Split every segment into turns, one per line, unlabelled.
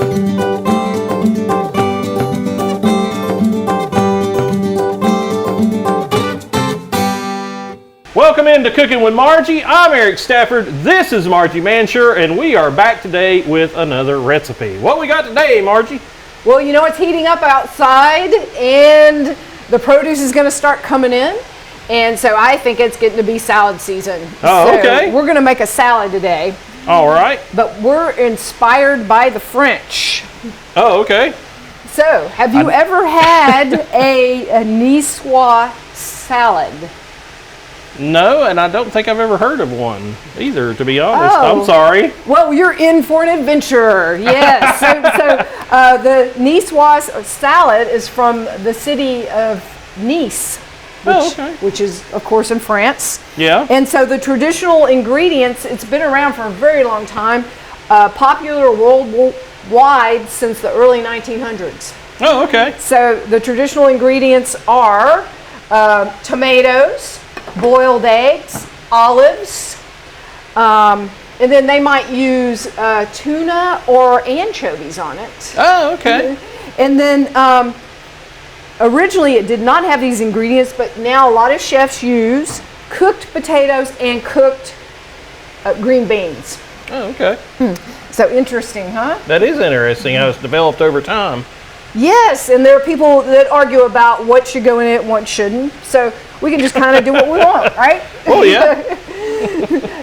Welcome into Cooking with Margie. I'm Eric Stafford. This is Margie Mansure, and we are back today with another recipe. What we got today, Margie?
Well, you know, it's heating up outside, and the produce is going to start coming in, and so I think it's getting to be salad season.
Oh, okay.
We're going to make a salad today.
All right.
But we're inspired by the French.
Oh, okay.
So, have you ever had a Nicoise salad?
No, and I don't think I've ever heard of one either, to be honest.
Oh.
I'm sorry.
Well, you're in for an adventure. Yes. The Nicoise salad is from the city of Nice, which is, of course, in France.
Yeah.
And so the traditional ingredients, it's been around for a very long time, popular worldwide since the early 1900s.
Oh, okay.
So the traditional ingredients are tomatoes, boiled eggs, olives, and then they might use tuna or anchovies on it.
Oh, okay.
And then originally it did not have these ingredients, but now a lot of chefs use cooked potatoes and cooked green beans.
Oh, okay.
So interesting, huh?
That is interesting how it's developed over time.
Yes, and there are people that argue about what should go in it and what shouldn't. So we can just kind of do what we want, right?
Oh, yeah.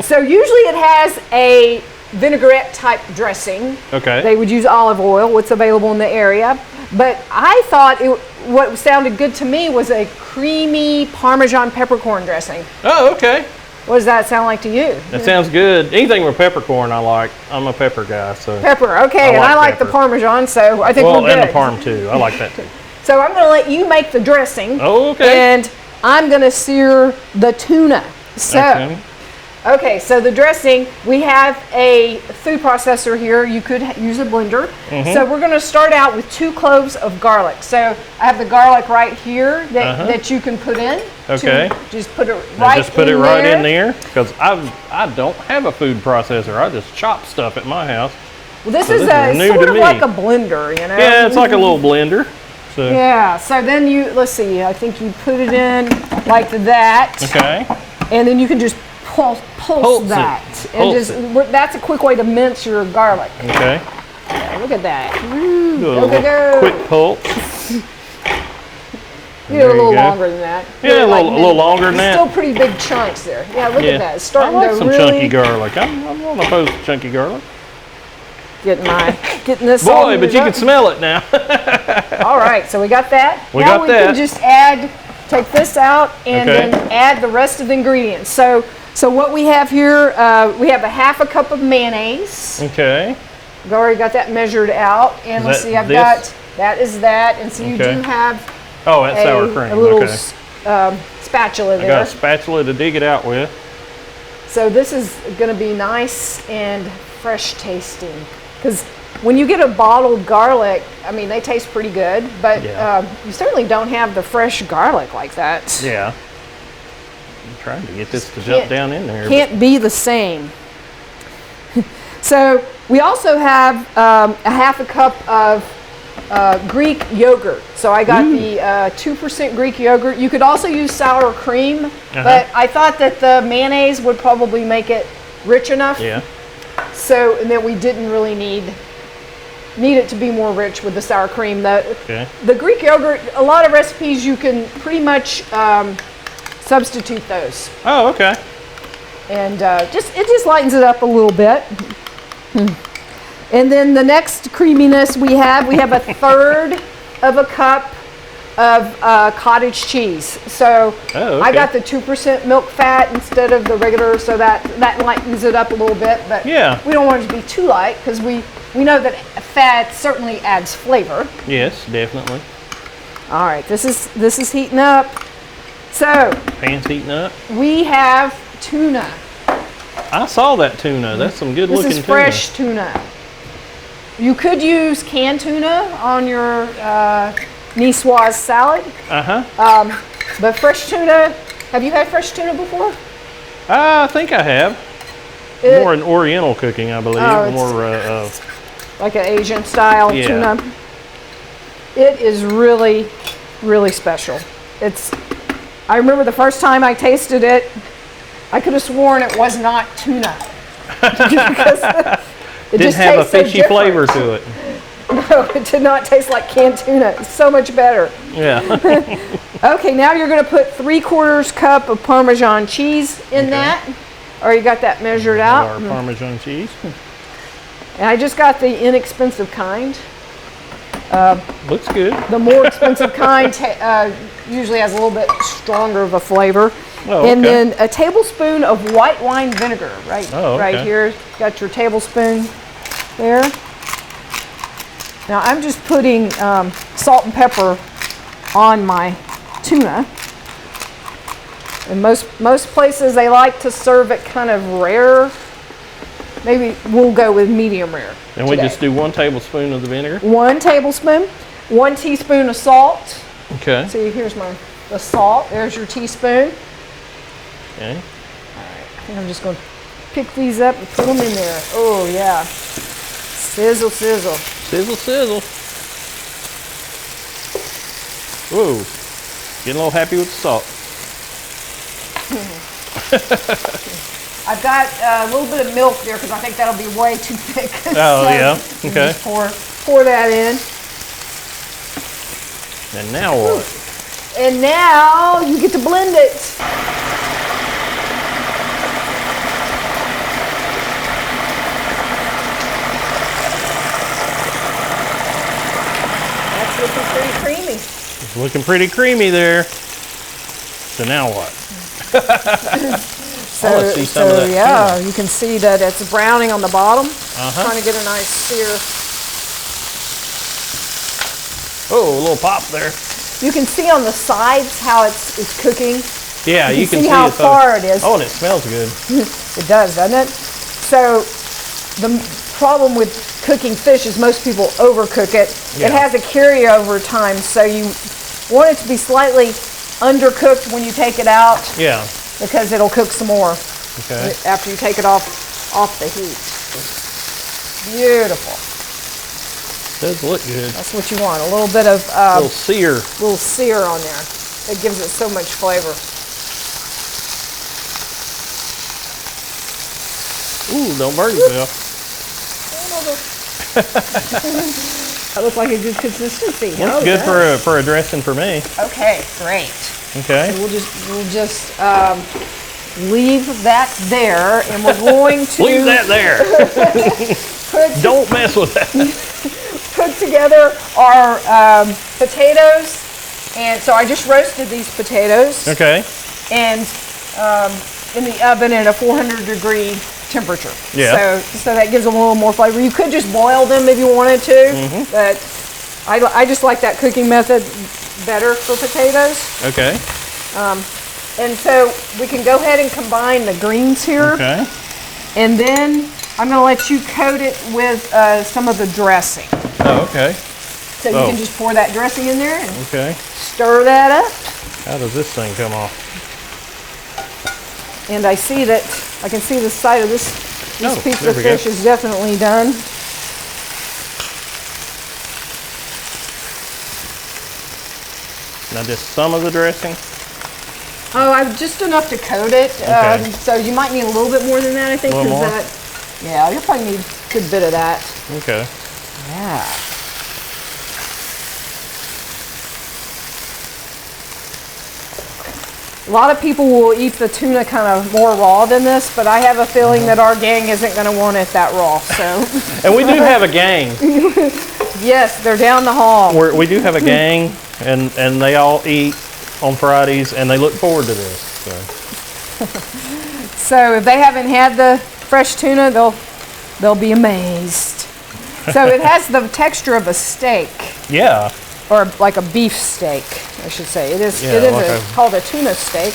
So usually it has a vinaigrette type dressing.
Okay.
They would use olive oil, what's available in the area. But I thought what sounded good to me was a creamy Parmesan peppercorn dressing.
Oh, okay.
What does that sound like to you?
That sounds good. Anything with peppercorn I like. I'm a pepper guy, so.
Pepper, okay. I like the Parmesan, so I think we're good.
And the Parm too. I like that too.
So I'm going to let you make the dressing.
Oh, okay.
And I'm going to sear the tuna. So, okay, so the dressing, we have a food processor here. You could use a blender. So we're going to start out with 2 cloves of garlic. So I have the garlic right here that you can put in.
Okay.
Just put it right in there.
Just put it right in there, because I don't have a food processor. I just chop stuff at my house.
Well, this is sort of like a blender, you know?
Yeah, it's like a little blender. So.
Yeah, so then let's see, I think you put it in like that.
Okay.
And then you can just pulse that. That's a quick way to mince your garlic.
Okay.
Yeah, look at that.
Go. Quick pulse.
You do a little longer than that.
Yeah, a little longer than that.
Still pretty big chunks there. Yeah, look at that. It's starting
I like
to
some
really
chunky garlic. I'm not opposed to chunky garlic.
Getting this.
Boy, but you can smell it now.
All right, so we got that.
Now we
can just take this out and then add the rest of the ingredients. So what we have here, we have a 1/2 cup of mayonnaise.
Okay.
I've already got that measured out. And let's see, I've got, that is that. And so you do have
that's sour cream.
A little spatula there.
I got a spatula to dig it out with.
So this is going to be nice and fresh tasting. Because when you get a bottled garlic, I mean, they taste pretty good, but you certainly don't have the fresh garlic like that.
Yeah. I'm trying to get this to jump down in there.
Can't be the same. So we also have a 1/2 cup of Greek yogurt. So I got the 2% Greek yogurt. You could also use sour cream, but I thought that the mayonnaise would probably make it rich enough.
Yeah.
So, and then we didn't really need it to be more rich with the sour cream. The Greek yogurt, a lot of recipes you can pretty much substitute those.
Oh, okay.
And it just lightens it up a little bit. And then the next creaminess we have 1/3 of a cup of cottage cheese. So I got the 2% milk fat instead of the regular, so that lightens it up a little bit. But we don't want it to be too light, because we know that fat certainly adds flavor.
Yes, definitely.
All right, this is heating up. So
pan's heating up.
We have tuna.
I saw that tuna. That's some good looking tuna.
This is fresh tuna. You could use canned tuna on your Nicoise salad. But fresh tuna, have you had fresh tuna before?
I think I have. More in Oriental cooking, I believe.
like an Asian style tuna. It is really, really special. I remember the first time I tasted it, I could have sworn it was not tuna. Because it
Didn't
just
have a
tastes so
fishy
different.
flavor to it.
No, it did not taste like canned tuna. It's so much better.
Yeah.
Okay, now you're going to put 3/4 cup of Parmesan cheese in that. Or you got that measured out.
Our Parmesan cheese.
And I just got the inexpensive kind.
Looks good.
The more expensive kind usually has a little bit stronger of a flavor.
Oh,
And then a tablespoon of white wine vinegar, right, right here. Got your tablespoon there. Now I'm just putting salt and pepper on my tuna. And most places they like to serve it kind of rare. Maybe we'll go with medium rare.
And we just do 1 tablespoon of the vinegar.
1 tablespoon, 1 teaspoon of salt.
Okay.
See, here's the salt. There's your teaspoon.
Okay.
All right, I think I'm just going to pick these up and put them in there. Oh yeah, sizzle, sizzle.
Sizzle, sizzle. Whoa, getting a little happy with the salt.
I've got a little bit of milk there because I think that'll be way too thick.
Oh, yeah, okay.
Just pour that in.
And now what?
And now you get to blend it. That's looking pretty creamy.
It's looking pretty creamy there. So now what?
So,
let's see some of that
yeah,
tuna.
you can see that it's browning on the bottom.
Uh-huh.
Trying to get a nice sear.
Oh, a little pop there.
You can see on the sides how it's cooking.
Yeah, you can
see how
it.
far it is.
Oh, and it smells good.
It does, doesn't it? So the problem with cooking fish is most people overcook it.
Yeah.
It has a carryover time, so you want it to be slightly undercooked when you take it out.
Yeah.
Because it'll cook some more after you take it off the heat. Beautiful.
Does look good.
That's what you want. A little bit of
Little sear.
little sear on there. It gives it so much flavor.
Ooh, don't burn yourself.
That looks like a good consistency.
Looks good for a dressing for me.
Okay, great.
Okay.
So we'll just leave that there, and we're going to
Leave that there. Don't mess with that.
put together our potatoes. And so I just roasted these potatoes.
Okay.
And in the oven at a 400-degree temperature.
Yeah.
So that gives them a little more flavor. You could just boil them if you wanted to, but I just like that cooking method better for potatoes.
Okay.
And so we can go ahead and combine the greens here.
Okay.
And then I'm going to let you coat it with some of the dressing.
Oh, okay.
So you can just pour that dressing in there and stir that up.
How does this thing come off?
And I see that, I can see the side of this piece of fish is definitely done.
Now just some of the dressing?
Oh, I've just enough to coat it. So you might need a little bit more than that, I think.
A little more?
Yeah, you'll probably need a good bit of that.
Okay.
Yeah. A lot of people will eat the tuna kind of more raw than this, but I have a feeling that our gang isn't going to want it that raw. So.
And we do have a gang.
Yes, they're down the hall.
We do have a gang, and they all eat on Fridays, and they look forward to this.
So if they haven't had the fresh tuna, they'll be amazed. So it has the texture of a steak.
Yeah.
Or like a beef steak, I should say. It is called a tuna steak.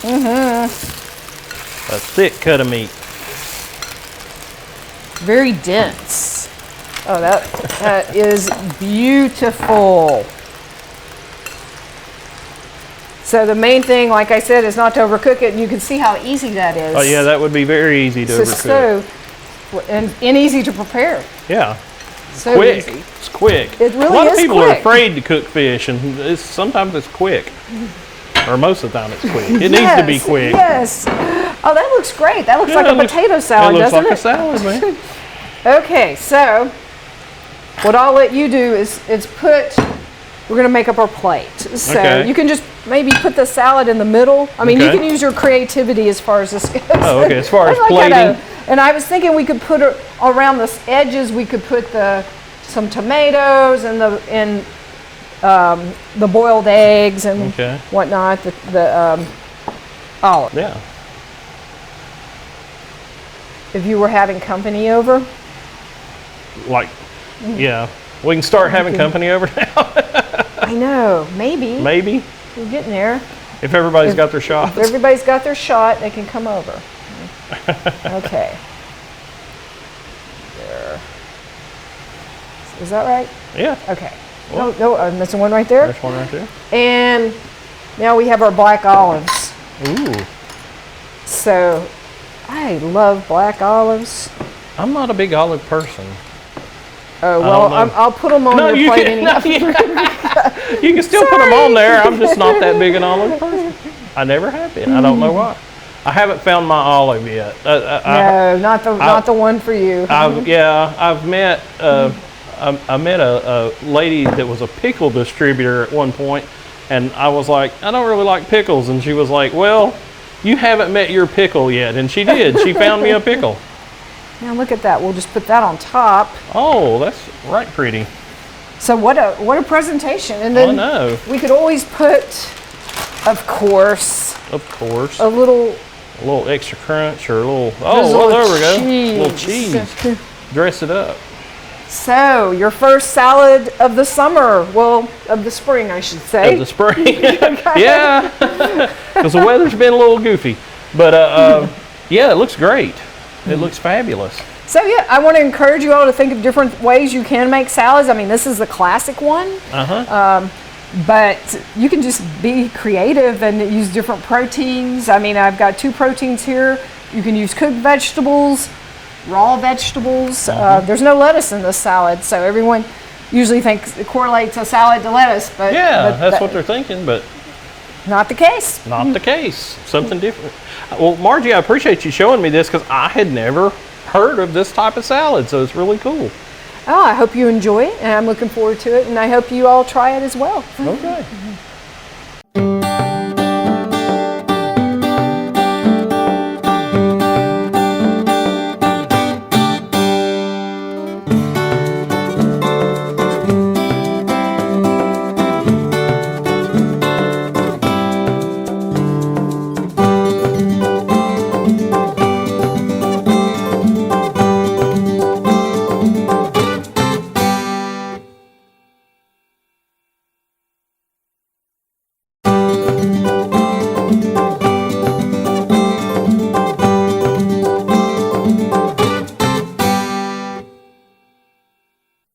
A thick cut of meat.
Very dense. Oh, that is beautiful. So the main thing, like I said, is not to overcook it, and you can see how easy that is.
Oh yeah, that would be very easy to overcook.
So and easy to prepare.
Yeah.
So
Quick.
easy.
It's quick.
It really
A lot of
is
people are
quick.
afraid to cook fish, and sometimes it's quick. Or most of the time it's quick. It needs to be quick.
Yes. Oh, that looks great. That looks like a potato salad,
it looks
doesn't
like
it?
a salad, man.
Okay, so what I'll let you do is put, we're going to make up our plate. So
Okay.
you can just maybe put the salad in the middle. I mean, you
Okay.
can use your creativity as far as this goes.
Oh, okay. As far as
I like how
plating.
and I was thinking we could put around the edges, we could put some tomatoes and the boiled eggs and
Okay.
whatnot, the olive.
Yeah.
If you were having company over.
Like, yeah. We can start having company over now.
I know, maybe.
Maybe.
We're getting there.
If everybody's got their shots.
If everybody's got their shot, they can come over. Okay. There. Is that right?
Yeah.
Okay. No, I'm missing one right there.
There's one right there.
And now we have our black olives.
Ooh.
So, I love black olives.
I'm not a big olive person.
Oh,
don't
well,
know.
I'll put them on
No,
your
you
plate
can,
anyhow.
you can still put them on there. I'm just not that big an olive person. I never have been. I don't know why. I haven't found my olive yet.
No, not the one for you.
I've met I met a lady that was a pickle distributor at one point, and I was like, I don't really like pickles, and she was like, well, you haven't met your pickle yet, and she did. She found me a pickle.
Now look at that. We'll just put that on top.
Oh, that's right pretty.
So what a presentation. And then
I know.
we could always put, of course,
A
a little
extra crunch or a little.
There's
Oh,
a
well,
little
there we go. A little
cheese.
cheese. Dress it up.
So, your first salad of the summer, well, of the spring, I should say.
Of the spring. Yeah. Because the weather's been a little goofy. But yeah, it looks great. It looks fabulous.
So yeah, I want to encourage you all to think of different ways you can make salads. I mean, this is the classic one. But you can just be creative and use different proteins. I mean, I've got 2 proteins here. You can use cooked vegetables, raw vegetables. There's no lettuce in this salad, so everyone usually correlates a salad to lettuce. But
That's what they're thinking, but
not the case.
not the case. Something different. Well, Margie, I appreciate you showing me this because I had never heard of this type of salad, so it's really cool.
Oh, I hope you enjoy it, and I'm looking forward to it, and I hope you all try it as well.
Okay.